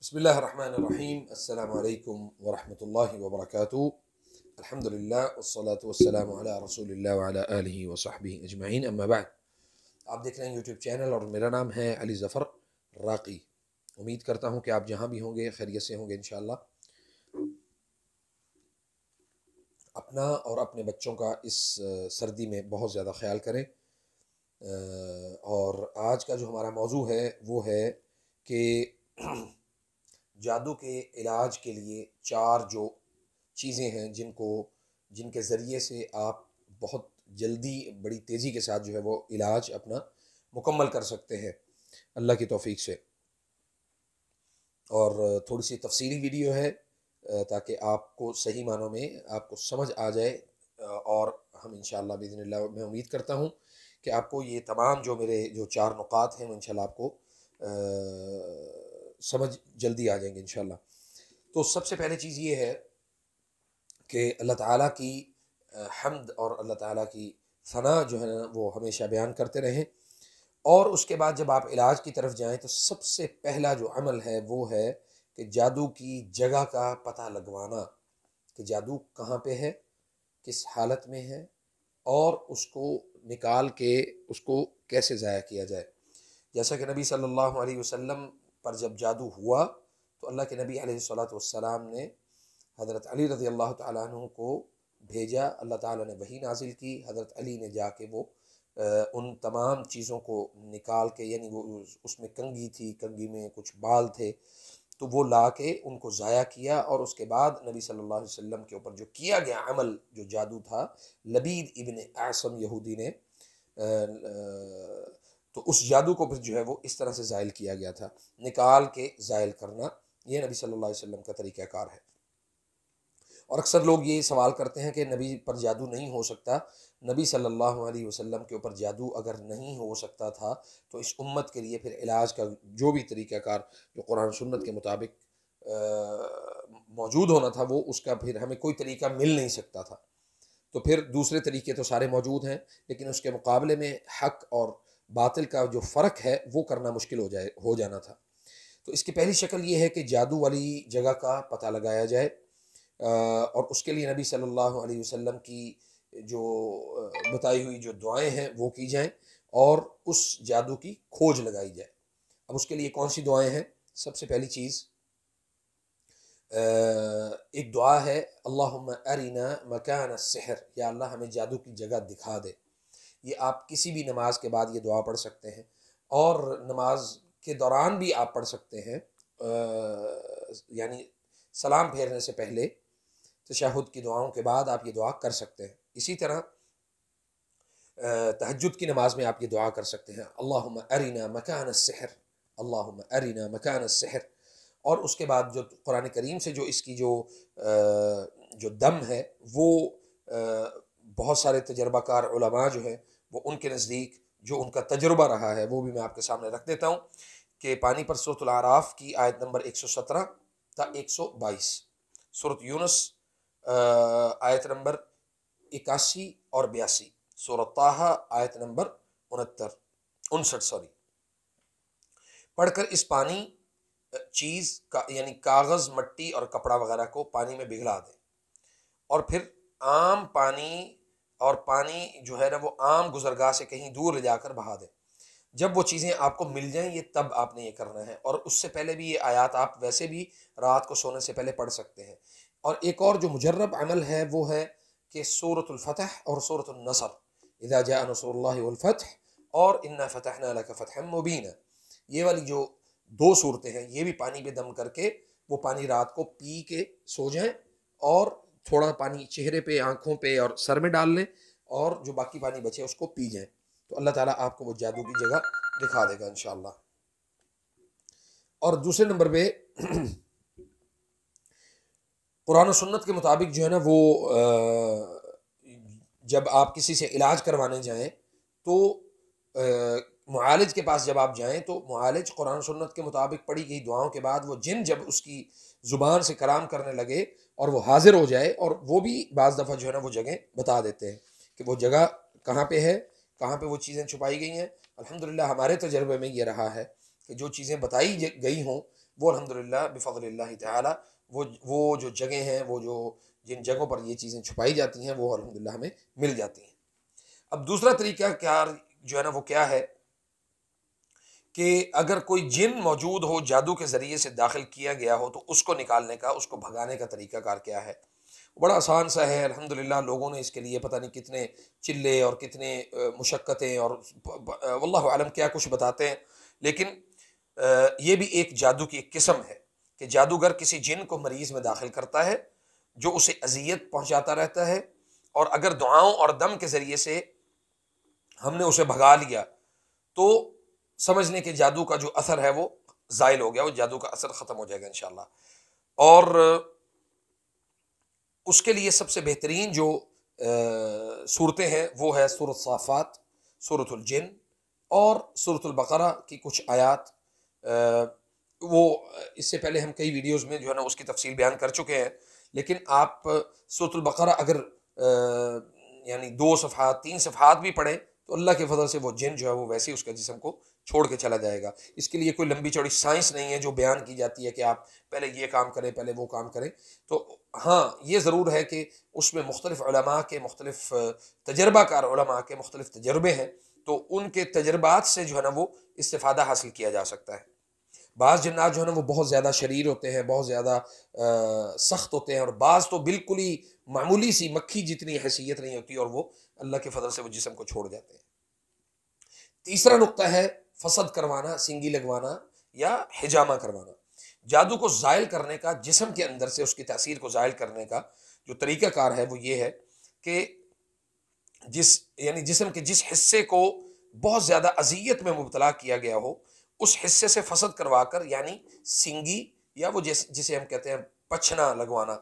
بسم اللہ الرحمن الرحیم۔ السلام علیکم ورحمۃ اللہ وبرکاتہ۔ الحمدللہ والصلاة والسلام علی رسول اللہ وعلی آلہ وصحبہ اجمعین، اما بعد۔ آپ دیکھ رہے ہیں یوٹیوب چینل اور میرا نام ہے علی ظفر راقی۔ امید کرتا ہوں کہ آپ جہاں بھی ہوں گے خیریت سے ہوں گے انشاءاللہ۔ اپنا اور اپنے بچوں کا اس سردی میں بہت زیادہ خیال کریں۔ اور آج کا جو ہمارا موضوع ہے وہ ہے کہ جادو کے علاج کے لیے 4 جو چیزیں ہیں جن کے ذریعے سے آپ بہت جلدی بڑی تیزی کے ساتھ جو ہے وہ علاج اپنا مکمل کر سکتے ہیں اللہ کی توفیق سے۔ اور تھوڑی سی تفصیلی ویڈیو ہے تاکہ آپ کو صحیح معنوں میں آپ کو سمجھ آ جائے، اور ہم انشاءاللہ باذن اللہ میں امید کرتا ہوں کہ آپ کو یہ تمام جو میرے 4 نقاط ہیں وہ انشاءاللہ آپ کو سمجھ جلدی آ جائیں گے انشاءاللہ۔ تو سب سے پہلے چیز یہ ہے کہ اللہ تعالیٰ کی حمد اور اللہ تعالیٰ کی ثنا جو ہے نا وہ ہمیشہ بیان کرتے رہیں، اور اس کے بعد جب آپ علاج کی طرف جائیں تو سب سے پہلا جو عمل ہے وہ ہے کہ جادو کی جگہ کا پتہ لگوانا، کہ جادو کہاں پہ ہے، کس حالت میں ہے، اور اس کو نکال کے اس کو کیسے ضائع کیا جائے۔ جیسا کہ نبی صلی اللہ علیہ وسلم پر جب جادو ہوا تو اللہ کے نبی علیہ الصلاۃ نے حضرت علی رضی اللہ تعالیٰ عنہ کو بھیجا، اللہ تعالیٰ نے وحی نازل کی، حضرت علی نے جا کے وہ ان تمام چیزوں کو نکال کے، یعنی وہ اس میں کنگھی تھی، کنگھی میں کچھ بال تھے، تو وہ لا کے ان کو ضائع کیا۔ اور اس کے بعد نبی صلی اللہ علیہ وسلم کے اوپر جو کیا گیا عمل جو جادو تھا، لبید ابن اعصم یہودی نے، تو اس جادو کو پھر جو ہے وہ اس طرح سے زائل کیا گیا تھا، نکال کے زائل کرنا، یہ نبی صلی اللہ علیہ وسلم کا طریقہ کار ہے۔ اور اکثر لوگ یہ سوال کرتے ہیں کہ نبی پر جادو نہیں ہو سکتا۔ نبی صلی اللہ علیہ وسلم کے اوپر جادو اگر نہیں ہو سکتا تھا تو اس امت کے لیے پھر علاج کا جو بھی طریقہ کار جو قرآن و سنت کے مطابق موجود ہونا تھا، وہ اس کا پھر ہمیں کوئی طریقہ مل نہیں سکتا تھا۔ تو پھر دوسرے طریقے تو سارے موجود ہیں، لیکن اس کے مقابلے میں حق اور باطل کا جو فرق ہے وہ کرنا مشکل ہو جانا تھا۔ تو اس کی پہلی شکل یہ ہے کہ جادو والی جگہ کا پتہ لگایا جائے، اور اس کے لیے نبی صلی اللہ علیہ وسلم کی جو بتائی ہوئی جو دعائیں ہیں وہ کی جائیں، اور اس جادو کی کھوج لگائی جائے۔ اب اس کے لیے کون سی دعائیں ہیں؟ سب سے پہلی چیز ایک دعا ہے، اللہم ارنا مکان السحر، یا اللہ ہمیں جادو کی جگہ دکھا دے۔ یہ آپ کسی بھی نماز کے بعد یہ دعا پڑھ سکتے ہیں، اور نماز کے دوران بھی آپ پڑھ سکتے ہیں، یعنی سلام پھیرنے سے پہلے تشہد کی دعاؤں کے بعد آپ یہ دعا کر سکتے ہیں۔ اسی طرح تہجد کی نماز میں آپ یہ دعا کر سکتے ہیں، اللہم ارنا مکان السحر، اللہم ارنا مکان السحر۔ اور اس کے بعد جو قرآن کریم سے جو اس کی جو دم ہے وہ بہت سارے تجربہ کار علماء جو ہیں وہ ان کے نزدیک جو ان کا تجربہ رہا ہے وہ بھی میں آپ کے سامنے رکھ دیتا ہوں، کہ پانی پر سورۃ الاعراف کی آیت نمبر 117 تا 122، سورۃ یونس آیت نمبر 81 اور 82، سورۃ طٰہٰ آیت نمبر 59 پڑھ کر اس پانی چیز کا یعنی کاغذ، مٹی اور کپڑا وغیرہ کو پانی میں پگھلا دیں، اور پھر عام پانی جو ہے نا وہ عام گزرگاہ سے کہیں دور لے جا کر بہا دیں۔ جب وہ چیزیں آپ کو مل جائیں، یہ تب آپ نے یہ کرنا ہے، اور اس سے پہلے بھی یہ آیات آپ ویسے بھی رات کو سونے سے پہلے پڑھ سکتے ہیں۔ اور ایک اور جو مجرب عمل ہے وہ ہے کہ سورۃ الفتح اور سورۃ النصر، اذا جاء نصر اللہ والفتح اور انا فتحنا لک فتحا مبینا، یہ والی جو 2 صورتیں ہیں، یہ بھی پانی پہ دم کر کے وہ پانی رات کو پی کے سو جائیں، اور تھوڑا پانی چہرے پہ، آنکھوں پہ اور سر میں ڈال لیں، اور جو باقی پانی بچے اس کو پی جائیں، تو اللہ تعالیٰ آپ کو وہ جادو کی جگہ دکھا دے گا انشاءاللہ۔ اور دوسرے نمبر پہ قرآن و سنت کے مطابق جو ہے نا وہ جب آپ کسی سے علاج کروانے جائیں تو معالج کے پاس جب آپ جائیں تو معالج قرآن و سنت کے مطابق پڑھی گئی دعاؤں کے بعد وہ جن جب اس کی زبان سے کلام کرنے لگے اور وہ حاضر ہو جائے، اور وہ بھی بعض دفعہ جو ہے نا وہ جگہیں بتا دیتے ہیں کہ وہ جگہ کہاں پہ ہے، کہاں پہ وہ چیزیں چھپائی گئی ہیں۔ الحمدللہ ہمارے تجربے میں یہ رہا ہے کہ جو چیزیں بتائی گئی ہوں وہ الحمدللہ بفضل اللہ تعالی وہ جو جگہیں ہیں، وہ جو جن جگہوں پر یہ چیزیں چھپائی جاتی ہیں، وہ الحمدللہ ہمیں مل جاتی ہیں۔ اب دوسرا طریقہ کار جو ہے نا وہ کیا ہے کہ اگر کوئی جن موجود ہو، جادو کے ذریعے سے داخل کیا گیا ہو، تو اس کو نکالنے کا، اس کو بھگانے کا طریقہ کار کیا ہے؟ بڑا آسان سا ہے الحمدللہ۔ لوگوں نے اس کے لیے پتہ نہیں کتنے چلے اور کتنے مشقتیں اور واللہ عالم کیا کچھ بتاتے ہیں، لیکن یہ بھی ایک جادو کی ایک قسم ہے کہ جادوگر کسی جن کو مریض میں داخل کرتا ہے جو اسے اذیت پہنچاتا رہتا ہے، اور اگر دعاؤں اور دم کے ذریعے سے ہم نے اسے بھگا لیا تو سمجھ لیں کہ جادو کا جو اثر ہے وہ زائل ہو گیا، وہ جادو کا اثر ختم ہو جائے گا انشاءاللہ۔ اور اس کے لیے سب سے بہترین جو صورتیں ہیں وہ ہے سورۃ صافات، سورۃ الجن اور سورۃ البقرہ کی کچھ آیات۔ وہ اس سے پہلے ہم کئی ویڈیوز میں جو ہے نا اس کی تفصیل بیان کر چکے ہیں، لیکن آپ سورۃ البقرہ اگر یعنی 2 صفحات 3 صفحات بھی پڑھیں تو اللہ کے فضل سے وہ جن جو ہے وہ ویسے ہی اس کے جسم کو چھوڑ کے چلا جائے گا۔ اس کے لیے کوئی لمبی چوڑی سائنس نہیں ہے جو بیان کی جاتی ہے کہ آپ پہلے یہ کام کریں، پہلے وہ کام کریں۔ تو ہاں یہ ضرور ہے کہ اس میں مختلف علماء کے، مختلف تجربہ کار علماء کے مختلف تجربے ہیں، تو ان کے تجربات سے جو ہے نا وہ استفادہ حاصل کیا جا سکتا ہے۔ بعض جنات جو ہے نا وہ بہت زیادہ شریر ہوتے ہیں، بہت زیادہ سخت ہوتے ہیں، اور بعض تو بالکل ہی معمولی سی مکھی جتنی حیثیت نہیں ہوتی، اور وہ اللہ کے فضل سے وہ جسم کو چھوڑ جاتے ہیں۔ تیسرا نقطہ ہے فسد کروانا، سنگی لگوانا یا حجامہ کروانا۔ جادو کو زائل کرنے کا، جسم کے اندر سے اس کی تاثیر کو زائل کرنے کا جو طریقہ کار ہے وہ یہ ہے کہ یعنی جسم کے جس حصے کو بہت زیادہ اذیت میں مبتلا کیا گیا ہو، اس حصے سے فسد کروا کر، یعنی سنگی یا وہ جسے ہم کہتے ہیں پچھنا لگوانا،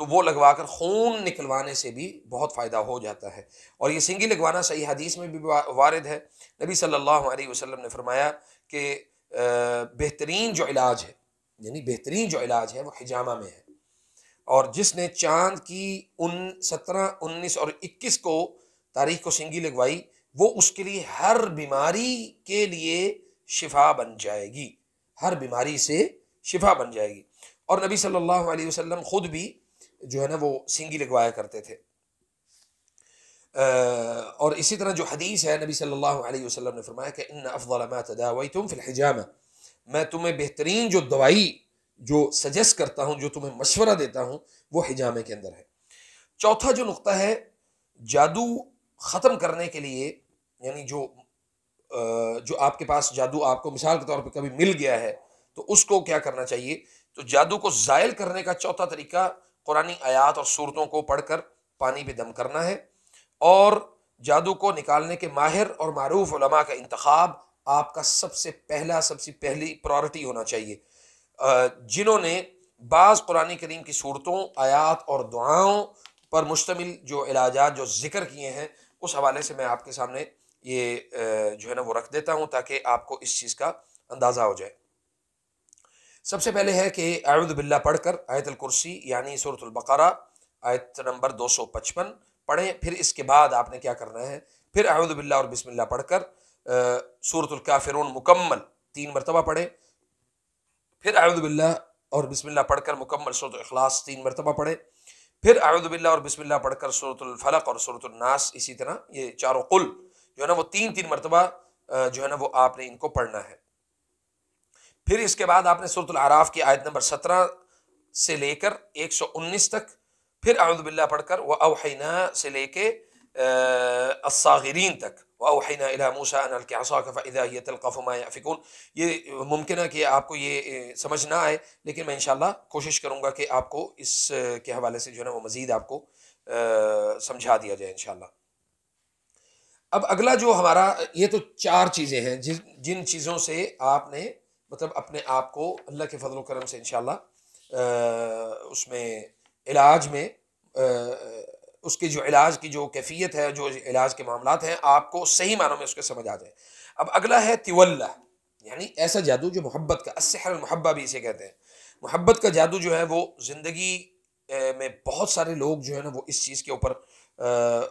تو وہ لگوا کر خون نکلوانے سے بھی بہت فائدہ ہو جاتا ہے۔ اور یہ سنگی لگوانا صحیح حدیث میں بھی وارد ہے۔ نبی صلی اللہ علیہ وسلم نے فرمایا کہ بہترین جو علاج ہے، یعنی بہترین جو علاج ہے وہ حجامہ میں ہے، اور جس نے چاند کی 17، 19 اور 21 کو تاریخ کو سنگی لگوائی، وہ اس کے لیے ہر بیماری کے لیے شفا بن جائے گی، ہر بیماری سے شفا بن جائے گی۔ اور نبی صلی اللہ علیہ وسلم خود بھی جو ہے نا وہ سنگی لگوایا کرتے تھے۔ اور اسی طرح جو حدیث ہے، نبی صلی اللہ علیہ وسلم نے فرمایا کہ ان افضل ما تداویتم فی الحجامہ، میں تمہیں بہترین جو دوائی جو سجیسٹ کرتا ہوں، جو تمہیں مشورہ دیتا ہوں، وہ حجامے کے اندر ہے۔ چوتھا جو نقطہ ہے جادو ختم کرنے کے لیے، یعنی جو آپ کے پاس جادو آپ کو مثال کے طور پہ کبھی مل گیا ہے تو اس کو کیا کرنا چاہیے؟ تو جادو کو زائل کرنے کا چوتھا طریقہ قرآنی آیات اور سورتوں کو پڑھ کر پانی پہ دم کرنا ہے، اور جادو کو نکالنے کے ماہر اور معروف علماء کا انتخاب آپ کا سب سے پہلی پرائورٹی ہونا چاہیے، جنہوں نے بعض قرآن کریم کی صورتوں، آیات اور دعاؤں پر مشتمل جو علاجات جو ذکر کیے ہیں، اس حوالے سے میں آپ کے سامنے یہ جو ہے نا وہ رکھ دیتا ہوں تاکہ آپ کو اس چیز کا اندازہ ہو جائے۔ سب سے پہلے ہے کہ اعوذ باللہ پڑھ کر آیت الکرسی یعنی سورۃ البقرہ آیت نمبر 255 پڑھیں۔ پھر اس کے بعد آپ نے کیا کرنا ہے؟ پھر اعوذ باللہ اور بسم اللہ پڑھ کر سورۃ الکافرون مکمل 3 مرتبہ پڑھیں۔ پھر اعوذ باللہ اور بسم اللہ پڑھ کر مکمل سورۃ الاخلاص 3 مرتبہ پڑھیں۔ پھر اعوذ باللہ اور بسم اللہ پڑھ کر سورۃ الفلق اور سورۃ الناس، اسی طرح یہ چاروں قل جو ہے نا وہ 3 مرتبہ جو ہے نا وہ آپ نے ان کو پڑھنا ہے۔ پھر اس کے بعد آپ نے سورۃ الاعراف کی آیت نمبر 17 سے لے کر 119 تک، پھر اعوذ باللہ پڑھ کر وَأَوْحَيْنَا سے لے کے الصاغرین تک، وَأَوْحَيْنَا إِلَىٰ مُوسَىٰ أَنْ أَلْقِ عَصَاكَ فَإِذَا هِيَ تَلْقَفُ مَا يَأْفِكُونَ۔ یہ ممکن ہے کہ آپ کو یہ سمجھ نہ آئے، لیکن میں انشاءاللہ کوشش کروں گا کہ آپ کو اس کے حوالے سے جو ہے نا وہ مزید آپ کو سمجھا دیا جائے انشاءاللہ۔ اب اگلا جو ہمارا، یہ تو 4 چیزیں ہیں جن چیزوں سے آپ نے مطلب اپنے آپ کو اللہ کے فضل و کرم سے انشاءاللہ اس میں علاج میں اس کے جو علاج کی جو کیفیت ہے، جو علاج کے معاملات ہیں، آپ کو صحیح معنوں میں اس کے سمجھ آ جائے۔ اب اگلا ہے تولہ، یعنی ایسا جادو جو محبت کا، السحر المحبہ بھی اسے کہتے ہیں۔ محبت کا جادو جو ہے وہ زندگی میں بہت سارے لوگ جو ہے نا وہ اس چیز کے اوپر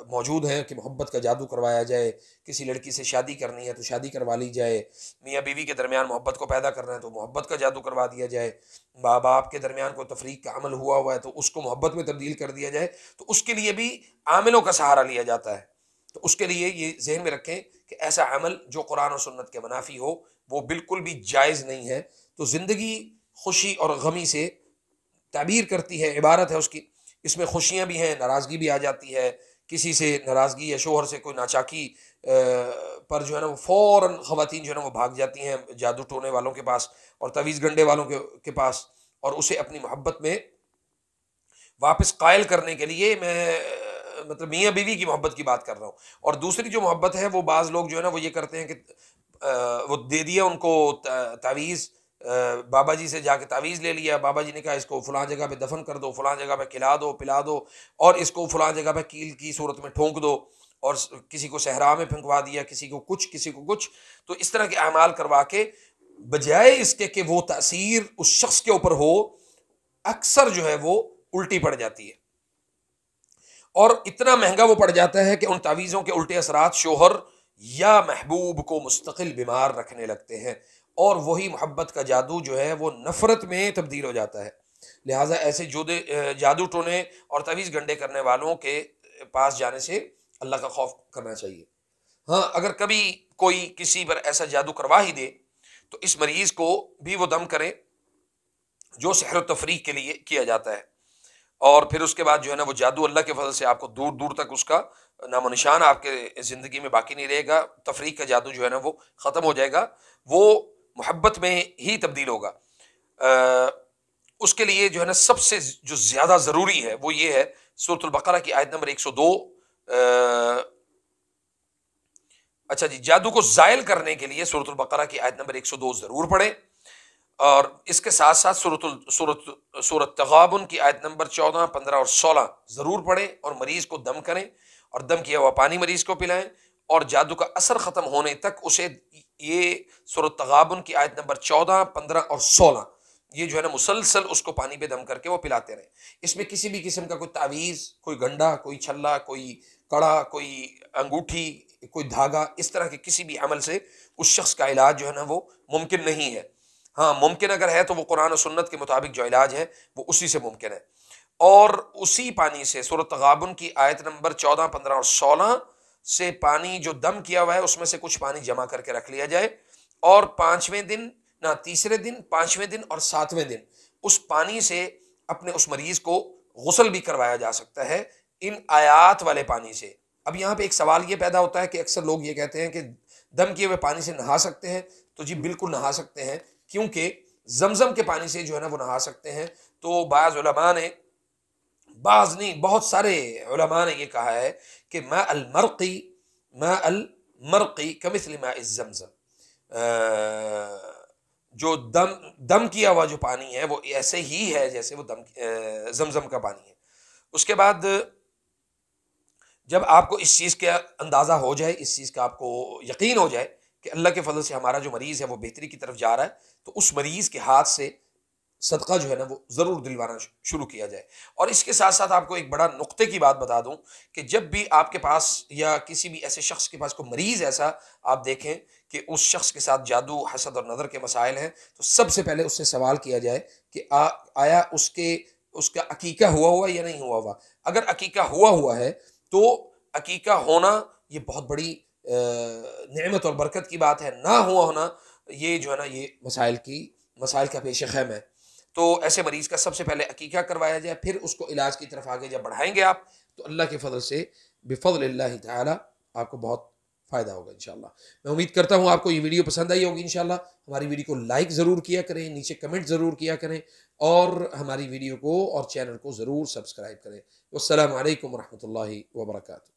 موجود ہیں کہ محبت کا جادو کروایا جائے، کسی لڑکی سے شادی کرنی ہے تو شادی کروا لی جائے، میاں بیوی کے درمیان محبت کو پیدا کرنا ہے تو محبت کا جادو کروا دیا جائے، ماں باپ کے درمیان کوئی تفریق کا عمل ہوا ہے تو اس کو محبت میں تبدیل کر دیا جائے، تو اس کے لیے بھی عاملوں کا سہارا لیا جاتا ہے۔ تو اس کے لیے یہ ذہن میں رکھیں کہ ایسا عمل جو قرآن و سنت کے منافی ہو وہ بالکل بھی جائز نہیں ہے۔ تو زندگی خوشی اور غمی سے تعبیر کرتی ہے، عبارت ہے اس کی، اس میں خوشیاں بھی ہیں، ناراضگی بھی آ جاتی ہے، کسی سے ناراضگی یا شوہر سے کوئی ناچاکی پر جو ہے نا وہ فوراً خواتین جو ہے نا وہ بھاگ جاتی ہیں جادو ٹونے والوں کے پاس اور تعویذ گنڈے والوں کے پاس، اور اسے اپنی محبت میں واپس قائل کرنے کے لیے، میں مطلب میاں بیوی کی محبت کی بات کر رہا ہوں۔ اور دوسری جو محبت ہے وہ بعض لوگ جو ہے نا وہ یہ کرتے ہیں کہ وہ دے دیا ان کو تعویذ، بابا جی سے جا کے تعویذ لے لیا، بابا جی نے کہا اس کو فلاں جگہ پہ دفن کر دو، فلاں جگہ پہ کھلا دو پلا دو، اور اس کو فلاں جگہ پہ کیل کی صورت میں ٹھونک دو، اور کسی کو صحرا میں پھنکوا دیا، کسی کو کچھ کسی کو کچھ۔ تو اس طرح کے اعمال کروا کے بجائے اس کے کہ وہ تاثیر اس شخص کے اوپر ہو، اکثر جو ہے وہ الٹی پڑ جاتی ہے، اور اتنا مہنگا وہ پڑ جاتا ہے کہ ان تعویذوں کے الٹے اثرات شوہر یا محبوب کو مستقل بیمار رکھنے لگتے ہیں، اور وہی محبت کا جادو جو ہے وہ نفرت میں تبدیل ہو جاتا ہے۔ لہٰذا ایسے جادو ٹونے اور تعویذ گنڈے کرنے والوں کے پاس جانے سے اللہ کا خوف کرنا چاہیے۔ ہاں، اگر کبھی کوئی کسی پر ایسا جادو کروا ہی دے تو اس مریض کو بھی وہ دم کرے جو سحر و تفریق کے لیے کیا جاتا ہے، اور پھر اس کے بعد جو ہے نا وہ جادو اللہ کے فضل سے آپ کو دور دور تک اس کا نام و نشان آپ کے زندگی میں باقی نہیں رہے گا، تفریق کا جادو جو ہے نا وہ ختم ہو جائے گا، وہ محبت میں ہی تبدیل ہوگا۔ اس کے لیے جو ہے نا سب سے جو زیادہ ضروری ہے وہ یہ ہے، سورۃ البقرہ کی آیت نمبر 102، اچھا جی، جادو کو زائل کرنے کے لیے سورۃ البقرہ کی آیت نمبر 102 ضرور پڑھیں، اور اس کے ساتھ ساتھ سورۃ تغابن کی آیت نمبر 14، 15 اور 16 ضرور پڑھیں، اور مریض کو دم کریں اور دم کیا ہوا پانی مریض کو پلائیں، اور جادو کا اثر ختم ہونے تک اسے یہ سورۃ تغابن کی آیت نمبر 14، 15 اور 16 یہ جو ہے نا مسلسل اس کو پانی پہ دم کر کے وہ پلاتے رہیں۔ اس میں کسی بھی قسم کا کوئی تعویذ، کوئی گنڈا، کوئی چھلا، کوئی کڑا، کوئی انگوٹھی، کوئی دھاگا، اس طرح کے کسی بھی عمل سے اس شخص کا علاج جو ہے نا وہ ممکن نہیں ہے۔ ہاں ممکن اگر ہے تو وہ قرآن و سنت کے مطابق جو علاج ہے وہ اسی سے ممکن ہے، اور اسی پانی سے سورۃ تغابن کی آیت نمبر 14، 15 اور 16 سے پانی جو دم کیا ہوا ہے اس میں سے کچھ پانی جمع کر کے رکھ لیا جائے، اور تیسرے دن، 5ویں دن اور 7ویں دن اس پانی سے اپنے اس مریض کو غسل بھی کروایا جا سکتا ہے ان آیات والے پانی سے۔ اب یہاں پہ ایک سوال یہ پیدا ہوتا ہے کہ اکثر لوگ یہ کہتے ہیں کہ دم کیے ہوئے پانی سے نہا سکتے ہیں؟ تو جی بالکل نہا سکتے ہیں، کیونکہ زمزم کے پانی سے جو ہے نا وہ نہا سکتے ہیں۔ تو بعض علماء نے، بعض نہیں بہت سارے علماء نے یہ کہا ہے کہ ماء المرقی کمثل ماء الزمزم، جو دم کیا ہوا جو پانی ہے وہ ایسے ہی ہے جیسے وہ زمزم کا پانی ہے۔ اس کے بعد جب آپ کو اس چیز کا اندازہ ہو جائے، اس چیز کا آپ کو یقین ہو جائے کہ اللہ کے فضل سے ہمارا جو مریض ہے وہ بہتری کی طرف جا رہا ہے، تو اس مریض کے ہاتھ سے صدقہ جو ہے نا وہ ضرور دلوانا شروع کیا جائے۔ اور اس کے ساتھ ساتھ آپ کو ایک بڑا نقطے کی بات بتا دوں کہ جب بھی آپ کے پاس یا کسی بھی ایسے شخص کے پاس کوئی مریض ایسا آپ دیکھیں کہ اس شخص کے ساتھ جادو، حسد اور نظر کے مسائل ہیں، تو سب سے پہلے اس سے سوال کیا جائے کہ آیا اس کا عقیقہ ہوا یا نہیں ہوا۔ اگر عقیقہ ہوا ہے تو عقیقہ ہونا یہ بہت بڑی نعمت اور برکت کی بات ہے، نہ ہوا ہونا یہ جو ہے نا یہ مسائل کا پیش خیم ہے۔ تو ایسے مریض کا سب سے پہلے عقیقہ کروایا جائے، پھر اس کو علاج کی طرف آگے جب بڑھائیں گے آپ تو اللہ کے فضل سے بفضل اللہ تعالی آپ کو بہت فائدہ ہوگا انشاءاللہ۔ میں امید کرتا ہوں آپ کو یہ ویڈیو پسند آئی ہوگی انشاءاللہ۔ ہماری ویڈیو کو لائک ضرور کیا کریں، نیچے کمنٹ ضرور کیا کریں، اور ہماری ویڈیو کو اور چینل کو ضرور سبسکرائب کریں۔ والسلام علیکم ورحمۃ اللہ وبرکاتہ۔